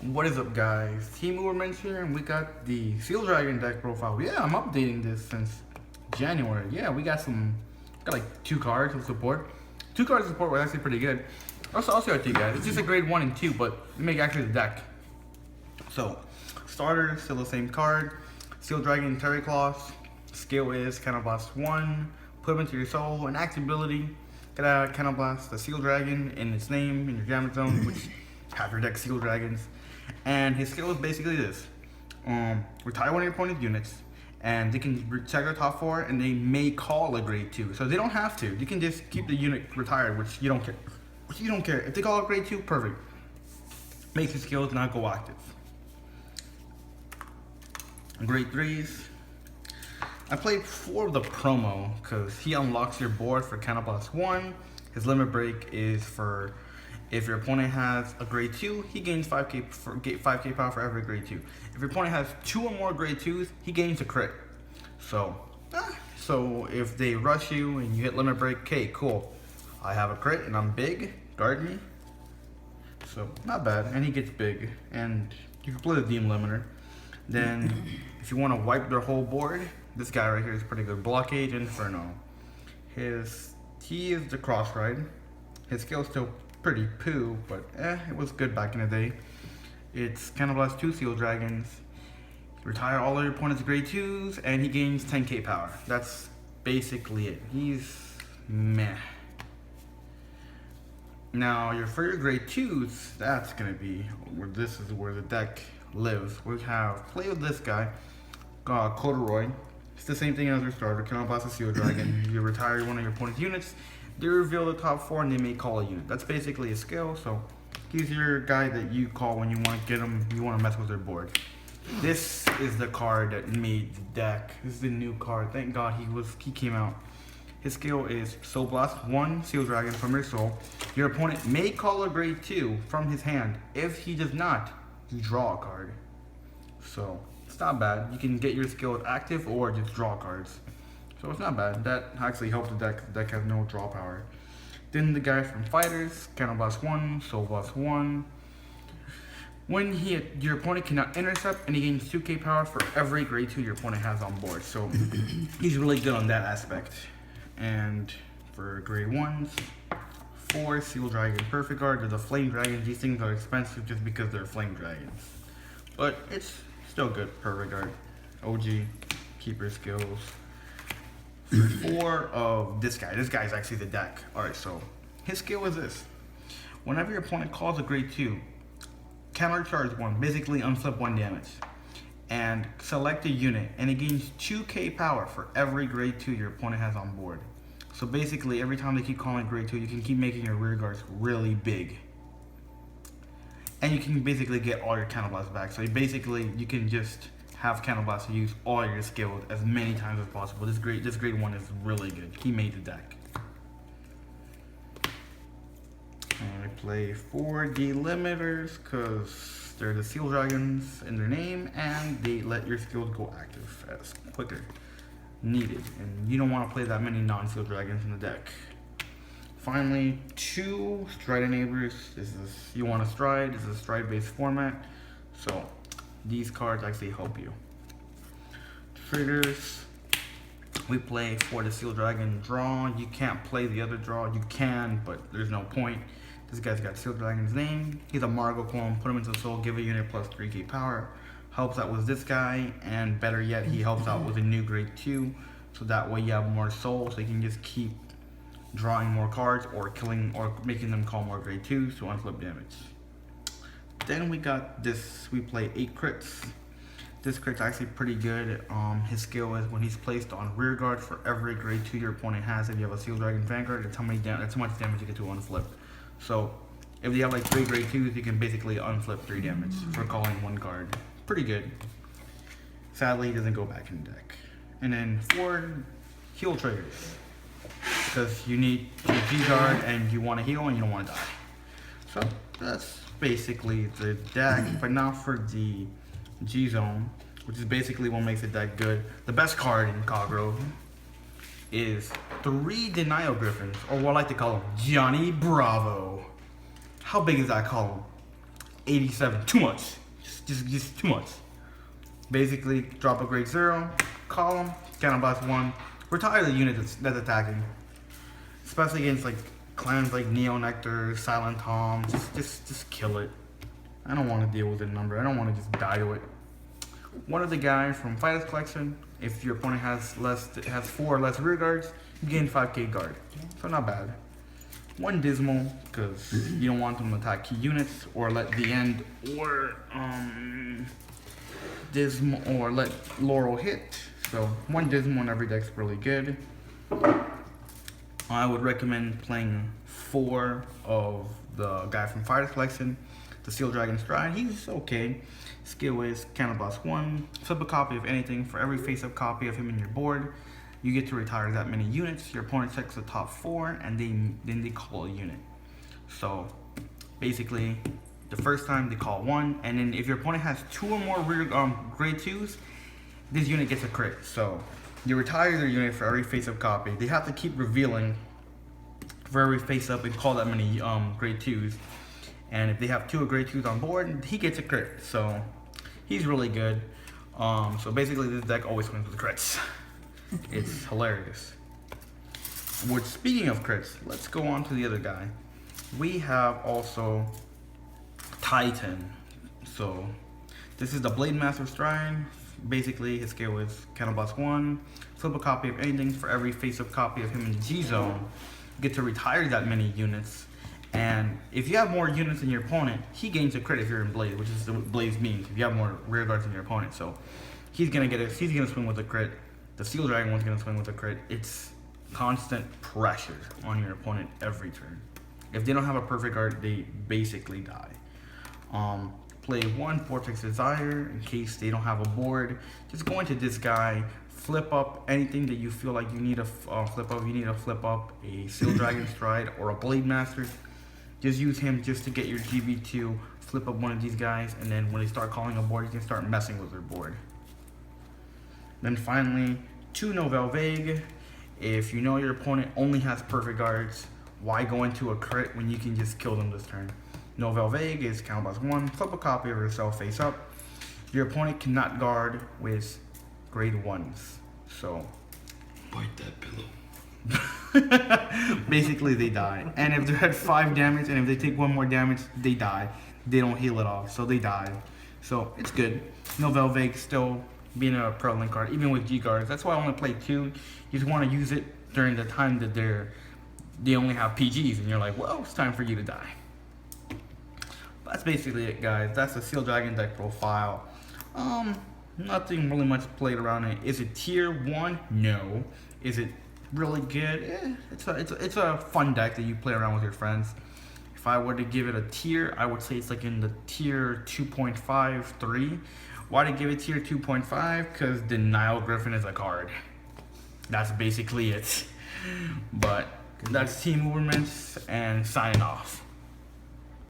What is up, guys? Team Ubermensch here, and we got the Seal Dragon deck profile. Yeah, I'm updating this since January. Yeah, we got like 2 cards of support. 2 cards of support was actually pretty good. I'll share it to you guys. It's just a grade 1 and 2, but we make actually the deck. So, starter, still the same card. Seal Dragon Terry Claws. Skill is Counterblast 1. Put him into your soul. An active ability. Gotta Counterblast the Seal Dragon in its name in your damage zone, which have your deck Seal Dragons. And his skill is basically this. Retire one of your opponent's units, and they can check their top 4, and they may call a grade 2. So they don't have to. You can just keep the unit retired, which you don't care. If they call a grade 2, perfect. Makes your skills not go active. Grade 3s. I played 4 of the promo, because he unlocks your board for Counterblast 1. His limit break is for if your opponent has a grade 2, he gains 5k power for every grade 2. If your opponent has 2 or more grade 2s, he gains a crit. So if they rush you and you hit limit break, okay, cool. I have a crit and I'm big, guard me. So not bad, and he gets big, and you can play the Demon Limiter. Then if you want to wipe their whole board, this guy right here is pretty good. Blockade Inferno. He is the cross ride. His skill is still pretty poo, but it was good back in the day. It's Counterblast 2 Seal Dragons. Retire all of your opponent's grade 2s, and he gains 10k power. That's basically it. He's meh. Now, for your grade 2s, that's gonna be this is where the deck lives. We have play with this guy, Corduroy. It's the same thing as your starter. Counterblast a Seal Dragon. You retire one of your opponent's units. They reveal the top 4 and they may call a unit. That's basically a skill, so he's your guy that you call when you want to get him, you want to mess with their board. This is the card that made the deck. This is the new card. Thank God he came out. His skill is Soul Blast 1 Seal Dragon from your soul. Your opponent may call a grade 2 from his hand. If he does not, you draw a card. So it's not bad. You can get your skill active or just draw cards. So it's not bad. That actually helps the deck. The deck has no draw power. Then the guy from Fighters, Counterblast 1, Soul Blast 1. When your opponent cannot intercept, and he gains 2k power for every grade 2 your opponent has on board. So he's really good on that aspect. And for grade 1s, 4 Seal Dragon Perfect Guard. They're the Flame Dragons. These things are expensive just because they're Flame Dragons. But it's still good. Perfect Guard. OG. Keeper skills. 4 of this guy. This guy's actually the deck. Alright, so his skill is this. Whenever your opponent calls a grade 2, countercharge 1, basically unflip 1 damage. And select a unit, and it gains 2k power for every grade 2 your opponent has on board. So basically, every time they keep calling grade 2, you can keep making your rear guards really big. And you can basically get all your counterblasts back. So you can just have Counterblast to use all your skills as many times as possible. This grade 1 is really good. He made the deck. And I play 4 delimiters because they're the Seal Dragons in their name, and they let your skills go active as quicker needed. And you don't want to play that many non-Seal Dragons in the deck. Finally, 2 Stride Enablers. You want to stride. This is a stride-based format. So these cards actually help you. Triggers. We play for the Seal Dragon draw. You can't play the other draw. You can, but there's no point. This guy's got Seal Dragon's name. He's a Margot clone. Put him into soul. Give a unit plus 3k power. Helps out with this guy, and better yet, he helps out with a new grade 2. So that way you have more soul, so you can just keep drawing more cards or killing or making them call more grade 2s to unflip damage. Then we got this, we play 8 crits. This crit's actually pretty good. His skill is when he's placed on rear guard for every grade 2 your opponent has. If you have a Seal Dragon Vanguard, that's how much damage you get to unflip. So if you have like 3 grade 2s, you can basically unflip 3 damage for calling 1 card. Pretty good. Sadly, he doesn't go back in the deck. And then 4 heal triggers, because you need your G-Guard and you want to heal and you don't want to die. So that's basically the deck, but now for the G-Zone, which is basically what makes the deck good. The best card in Cogro is 3 Denial Griffins, or what I like to call them, Johnny Bravo. How big is that column? 87. Too much. Just too much. Basically, drop a grade 0, call him, counterblast 1, retire the unit that's attacking. Especially against like clans like Neo Nectar, Silent Tom, just kill it. I don't want to deal with the number. I don't want to just die to it. One of the guys from Fighters Collection, if your opponent has 4 or less rear guards, you gain 5k guard. So not bad. One Dismal, because you don't want them to attack key units, or let the end, or Dismal, or let Laurel hit. So one Dismal in every deck's really good. I would recommend playing 4 of the guy from Fighters Collection, the Steel Dragon Stride. He's okay. Skill is counterblast 1, flip a copy of anything. For every face-up copy of him in your board, you get to retire that many units. Your opponent checks the top 4, and then they call a unit. So basically, the first time they call 1, and then if your opponent has 2 or more rear grade 2s, this unit gets a crit. So you retire their unit for every face-up copy. They have to keep revealing for every face-up and call that many grade 2s. And if they have 2 grade 2s on board, he gets a crit. So he's really good. So basically, this deck always wins with crits. It's hilarious. Which, speaking of crits, let's go on to the other guy. We have also Titan. So this is the Blade Master Stride. Basically, his skill is counterblast 1, flip a copy of anything. For every face-up copy of him in the G-Zone, you get to retire that many units. And if you have more units than your opponent, he gains a crit if you're in Blaze, which is what Blaze means. If you have more rear guards than your opponent, so he's gonna swing with a crit. The Steel Dragon one's gonna swing with a crit. It's constant pressure on your opponent every turn. If they don't have a perfect guard, they basically die. Play 1 Vortex Desire in case they don't have a board. Just go into this guy, flip up anything that you feel like you need to flip up. You need to flip up a Steel Dragon Stride or a Blade Master. Just use him just to get your GB2, flip up one of these guys, and then when they start calling a board, you can start messing with their board. Then finally, 2 Nouvelle Vague. If you know your opponent only has perfect guards, why go into a crit when you can just kill them this turn? Nouvelle Vague is counterblast 1, flip a copy of yourself face up. Your opponent cannot guard with grade 1s. So, bite that pillow. basically they die. And if they're at 5 damage, and if they take 1 more damage, they die. They don't heal it off, so they die. So it's good. Nouvelle Vague still being a prevalent card, even with G guards. That's why I only play 2. You just want to use it during the time that they only have PGs, and you're like, well, it's time for you to die. That's basically it, guys. That's the Steel Dragon deck profile. Nothing really much played around it. Is it tier 1? No. Is it really good? It's a fun deck that you play around with your friends. If I were to give it a tier, I would say it's like in the tier 2.5, 3. Why to give it tier 2.5? Because Denial Griffin is a card. That's basically it. But that's Team Ubermans, and signing off.